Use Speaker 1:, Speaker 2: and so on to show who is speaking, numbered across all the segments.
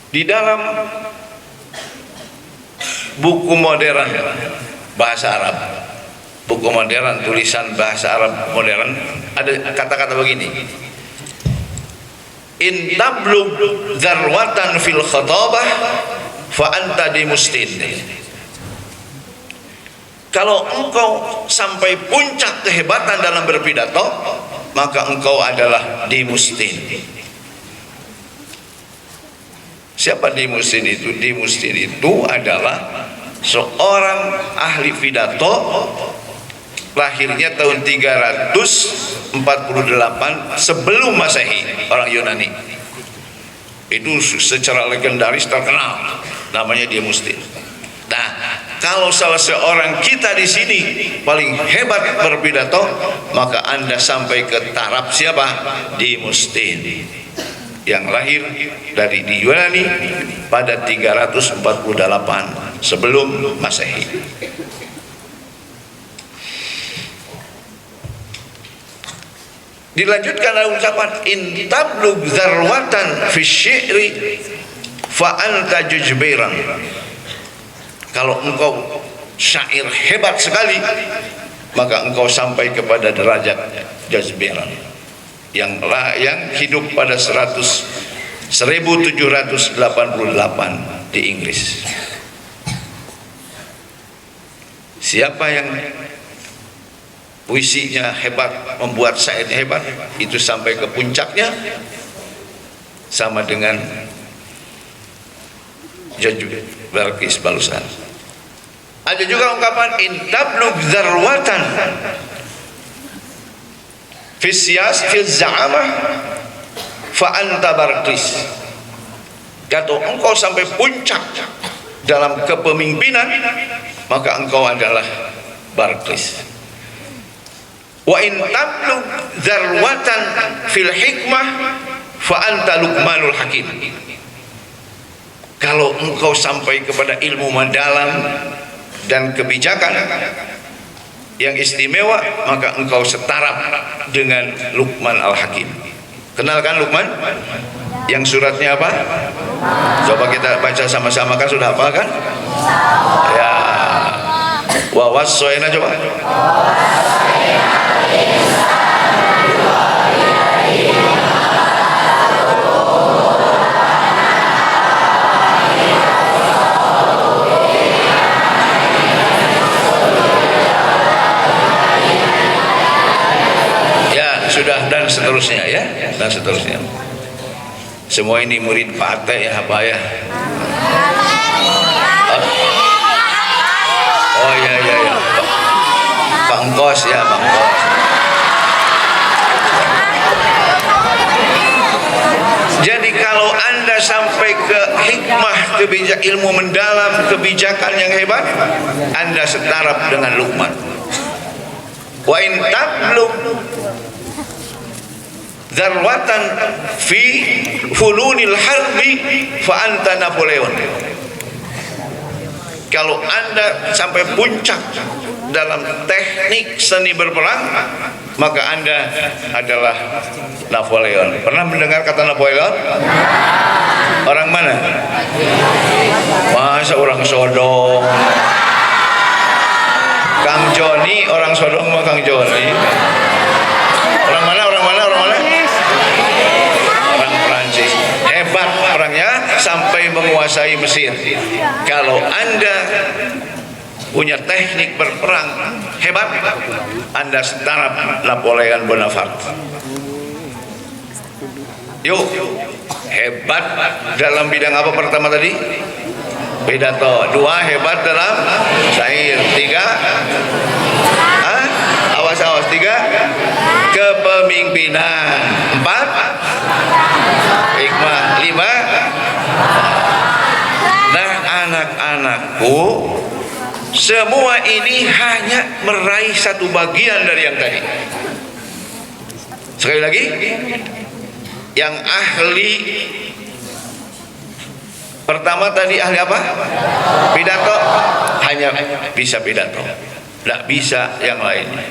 Speaker 1: Di dalam buku modern bahasa Arab, buku modern tulisan bahasa Arab modern, ada kata-kata begini: in tablug zarwatan fil khatabah fa anta dimustin. Kalau engkau sampai puncak kehebatan dalam berpidato, maka engkau adalah dimustin. Siapa dimustin itu? Dimustin itu adalah seorang ahli pidato, lahirnya tahun 348 sebelum Masehi, orang Yunani. Itu secara legendaris terkenal, namanya Dimustin. Nah, kalau salah seorang kita di sini paling hebat berpidato, maka Anda sampai ke taraf siapa? Dimustin, yang lahir dari di Yunani pada 348 sebelum Masehi. Dilanjutkan dengan ucapan in tablug zarwatan fi syi'ri fa anta jujbiran. Kalau engkau syair hebat sekali, maka engkau sampai kepada derajat jazbiran, yang hidup pada 1788 di Inggris. Siapa yang puisinya hebat, membuat syairnya hebat, itu sampai ke puncaknya sama dengan Balqis Balusan. Ada juga ungkapan in tablug zarwatan fi siyas fi za'amah fa anta Balqis. Kalau engkau sampai puncak dalam kepemimpinan, maka engkau adalah Balqis. Wa in tablug zarwatan fil hikmah fa anta Luqmanul Hakim. Kalau engkau sampai kepada ilmu mendalam dan kebijakan yang istimewa, maka engkau setaraf dengan Luqman Al-Hakim. Kenalkan Luqman? Yang suratnya apa? Coba kita baca sama-sama, kan sudah hafal kan? Ya. Wa wassayna, coba. Sudah, dan seterusnya ya, dan seterusnya. Semua ini murid Pak Ate ya, apa ya? Oh iya iya iya, Pak Engkos ya, Pak Engkos. Jadi kalau Anda sampai ke hikmah, kebijakan, ilmu mendalam, kebijakan yang hebat, Anda setaraf dengan Luqman. Wa in tablug zarwatan fi hulunil harbi fa anta Napoleon. Kalau Anda sampai puncak dalam teknik seni berperang, maka Anda adalah Napoleon. Pernah mendengar kata Napoleon? Orang mana? Masa orang Sodong? Kang Joni, orang Sodong mah Kang Joni. Orang mana? Orang mana? Orang mana? Orang Prancis. Hebat perangnya sampai menguasai Mesir. Kalau Anda punya teknik berperang hebat, Anda setara Napoleon Bonaparte. Yuk, hebat dalam bidang apa pertama tadi? Pidato. 2, hebat dalam syair. 3, awas 3, kepemimpinan. 4, hikmah. 5, nah anak-anakku, semua ini hanya meraih satu bagian dari yang tadi. Sekali lagi, yang ahli pertama tadi ahli apa? Pidato, hanya bisa pidato, tidak bisa yang lainnya.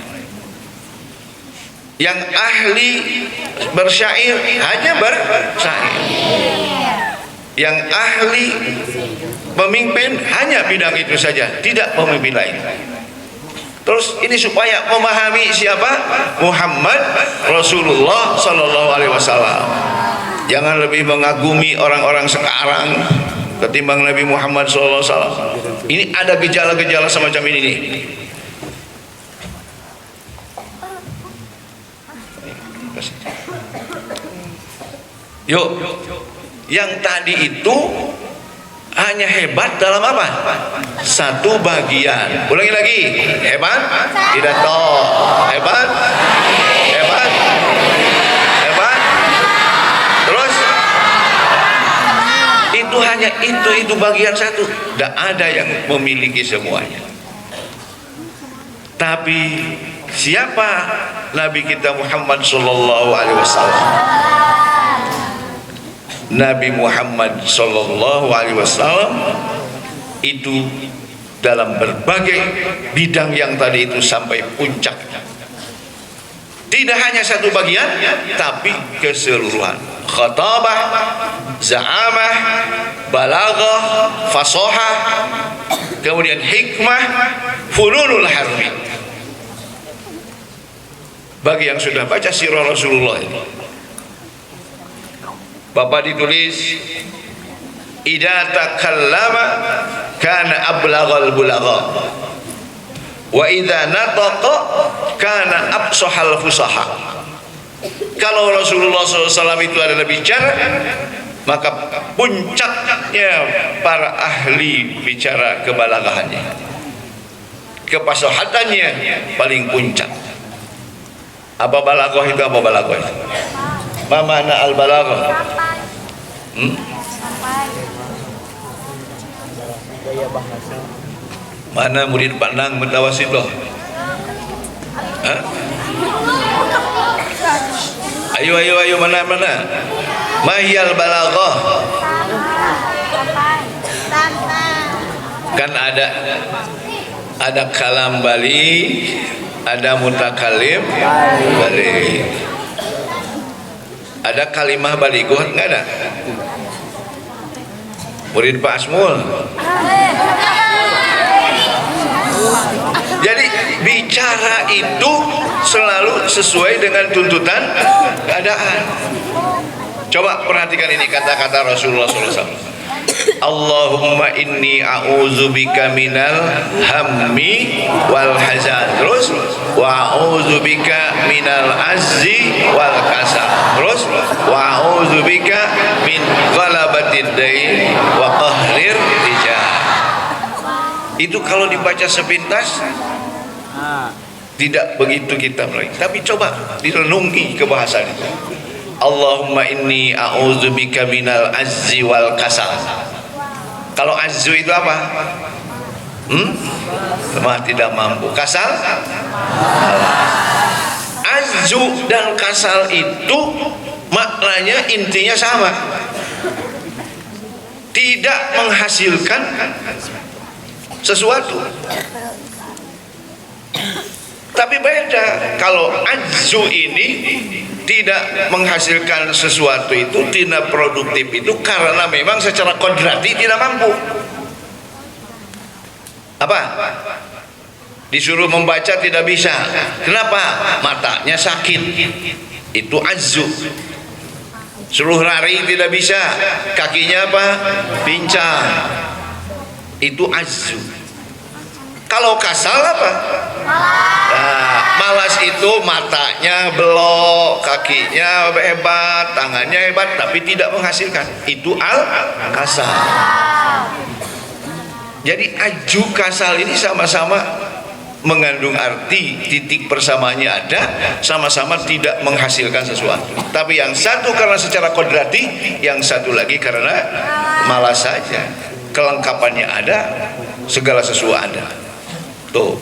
Speaker 1: Yang ahli bersyair hanya bersyair. yang ahli memimpin hanya bidang itu saja, tidak pemimpin lain. Terus ini supaya memahami siapa? Muhammad Rasulullah Sallallahu Alaihi Wasallam. Jangan lebih mengagumi orang-orang sekarang ketimbang Nabi Muhammad Sallallahu Alaihi Wasallam. Ini ada gejala-gejala semacam ini nih. Yuk, yang tadi itu hanya hebat dalam apa? Satu bagian. Ulangi lagi. Hebat? Tidak tahu. Hebat? Hebat? Hebat? Terus? Itu hanya itu bagian satu. Tidak ada yang memiliki semuanya. Tapi siapa Nabi kita Muhammad Sallallahu Alaihi Wasallam? Nabi Muhammad Sallallahu Alaihi Wasallam itu dalam berbagai bidang yang tadi itu sampai puncaknya. Tidak hanya satu bagian, tapi keseluruhan. Khatabah, za'amah, balaghah, fasohah, kemudian hikmah, fununul harbi. Bagi yang sudah baca sirah Rasulullah ini, Bapak ditulis idza takallama kana ablaghal bulagha wa idza nataqa kana afsahal fusaha. Kalau Rasulullah SAW itu adalah bicara, maka puncaknya para ahli bicara kebalaghahannya, kefasahatannya paling puncak. Apa balaghah itu? Apa balaghah itu? Ma makna al-balaghah? Mana murid Pak Nang Mutawasid loh? Ayo mana? Mahiyal balaghah? Kan ada kalam balik, ada mutakalim balik. Ada kalimah balighah enggak ada? Murid Pak Asmul. Jadi bicara itu selalu sesuai dengan tuntutan keadaan. Coba perhatikan ini kata-kata Rasulullah SAW. Allahumma inni a'udzubika minal hammi wal hazan. Terus wa a'udzubika minal azzi wal kasal. Terus wa a'udzubika min ghalabatid dain wa qahrir rijal. Itu kalau dibaca sepintas tidak begitu kita mulai. Tapi coba direnungi ke bahasa itu. Allahumma inni a'udzubika minal azzi wal kasal. Kalau azzu itu apa? Lemah tidak mampu. Kasal? Azzu dan kasal itu maknanya intinya sama. Tidak menghasilkan sesuatu. Tapi beda, kalau ajzu ini tidak menghasilkan sesuatu, itu tidak produktif, itu karena memang secara kodrati tidak mampu. Apa? Disuruh membaca tidak bisa. Kenapa? Matanya sakit. Itu ajzu. Suruh lari tidak bisa, kakinya apa? Pincang. Itu ajzu. Kalau kasal apa? Nah, malas itu matanya belok, kakinya hebat, tangannya hebat, tapi tidak menghasilkan. Itu al-kasal. Jadi aju kasal ini sama-sama mengandung arti, titik persamaannya ada, sama-sama tidak menghasilkan sesuatu. Tapi yang satu karena secara kodrati, yang satu lagi karena malas saja. Kelengkapannya ada, segala sesuatu ada. Tuh.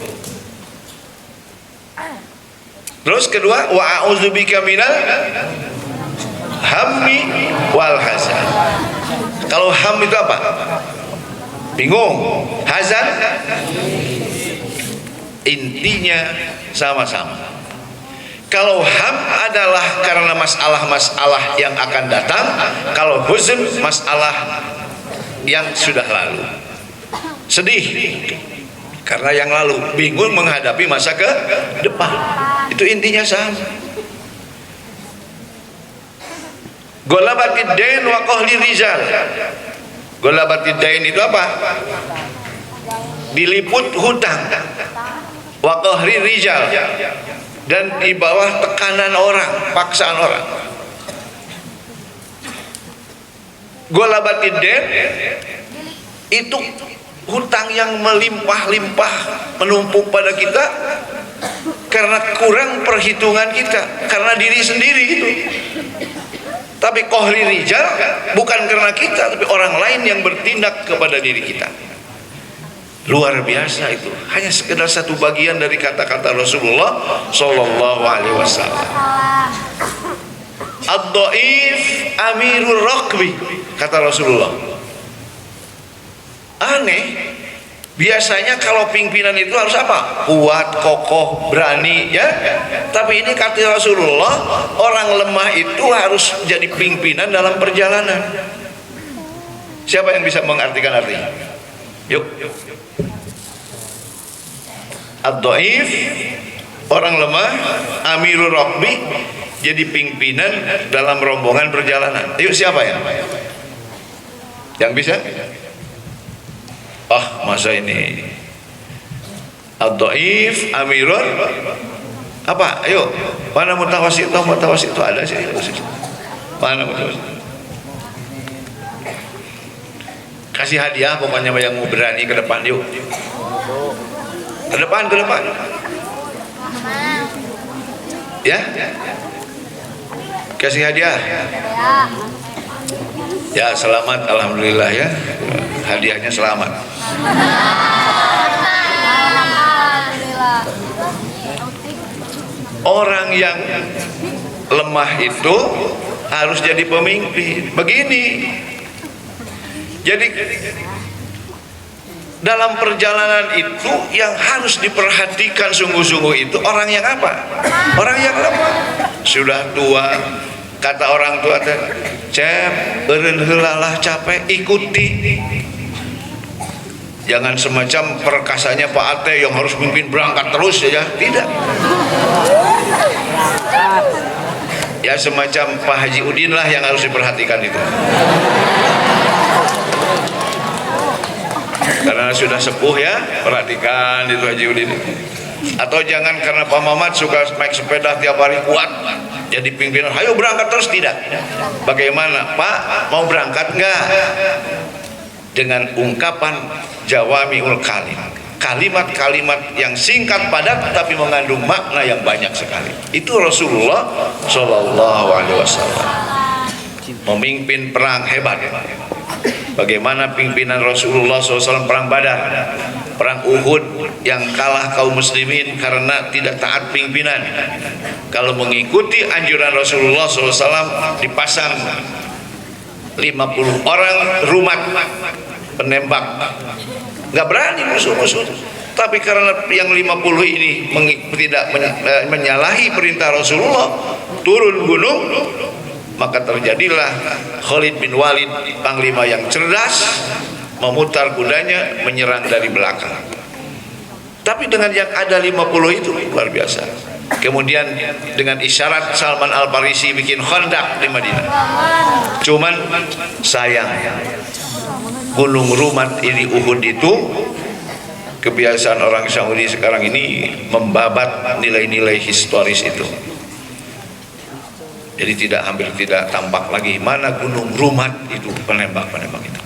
Speaker 1: Terus kedua, wa a'udzubika minal hammi wal hazan. Kalau ham itu apa? Bingung. Hazan intinya sama-sama. Kalau ham adalah karena masalah-masalah yang akan datang, kalau huzn masalah yang sudah lalu. Sedih karena yang lalu, bingung menghadapi masa ke depan. Itu intinya sama. Golabatid dain wa qahli rijal. Golabatid dain itu apa? Diliput hutang. Wa qahri rijal, dan di bawah tekanan orang, paksaan orang. Golabatid dain itu hutang yang melimpah-limpah menumpuk pada kita karena kurang perhitungan kita, karena diri sendiri itu. Tapi qahri rijal bukan karena kita, tapi orang lain yang bertindak kepada diri kita. Luar biasa itu. Hanya sekedar satu bagian dari kata-kata Rasulullah Sallallahu Alaihi Wasallam. Ad-dhaif amirul raqbi, kata Rasulullah. Aneh, biasanya kalau pimpinan itu harus apa? Kuat, kokoh, berani, ya. Tapi ini kata Rasulullah, orang lemah itu harus jadi pimpinan dalam perjalanan. Siapa yang bisa mengartikan artinya? Yuk. Ad-dhaif, orang lemah, amirul raqbi, jadi pimpinan dalam rombongan perjalanan. Yuk, siapa ya? Yang bisa? Masa ini ad-dhaif amirul apa? Ayo, mana mutawasit itu ada sih. Mana mutawasit? Kasih hadiah pokoknya yang mau berani ke depan, yuk. Ke depan. Ya? Kasih hadiah. Ya, selamat, alhamdulillah ya. Hadiahnya selamat. Orang yang lemah itu harus jadi pemimpin. Begini. Jadi dalam perjalanan itu yang harus diperhatikan sungguh-sungguh itu orang yang apa? Orang yang lemah. Sudah tua. Kata orang tua teh, "Cep, eureun heula lah capek, ikuti." Jangan semacam perkasanya Pak Ate yang harus memimpin berangkat terus ya, tidak. Ya semacam Pak Haji Udin lah yang harus diperhatikan itu. Karena sudah sepuh ya, perhatikan itu Haji Udin. Atau jangan karena Pak Mamat suka naik sepeda tiap hari kuat, jadi pimpinan, ayo berangkat terus, tidak. Bagaimana Pak, mau berangkat enggak? Dengan ungkapan jawamiul kalim, kalimat-kalimat yang singkat padat tapi mengandung makna yang banyak sekali. Itu Rasulullah Shallallahu Alaihi Wasallam memimpin perang hebat. Bagaimana pimpinan Rasulullah SAW perang Badar, perang Uhud yang kalah kaum muslimin karena tidak taat pimpinan. Kalau mengikuti anjuran Rasulullah SAW, dipasang 50 orang rumat penembak, nggak berani musuh-musuh. Tapi karena yang 50 ini tidak menyalahi perintah Rasulullah, turun gunung, maka terjadilah Khalid bin Walid, panglima yang cerdas, memutar kudanya menyerang dari belakang. Tapi dengan yang ada 50 itu luar biasa. Kemudian dengan isyarat Salman Al-Farisi bikin khandak di Madinah. Cuman sayang, Gunung Rumat ini, Uhud itu, kebiasaan orang Saudi sekarang ini membabat nilai-nilai historis itu. Jadi hampir tidak tampak lagi mana Gunung Rumat itu, penembak-penembak itu.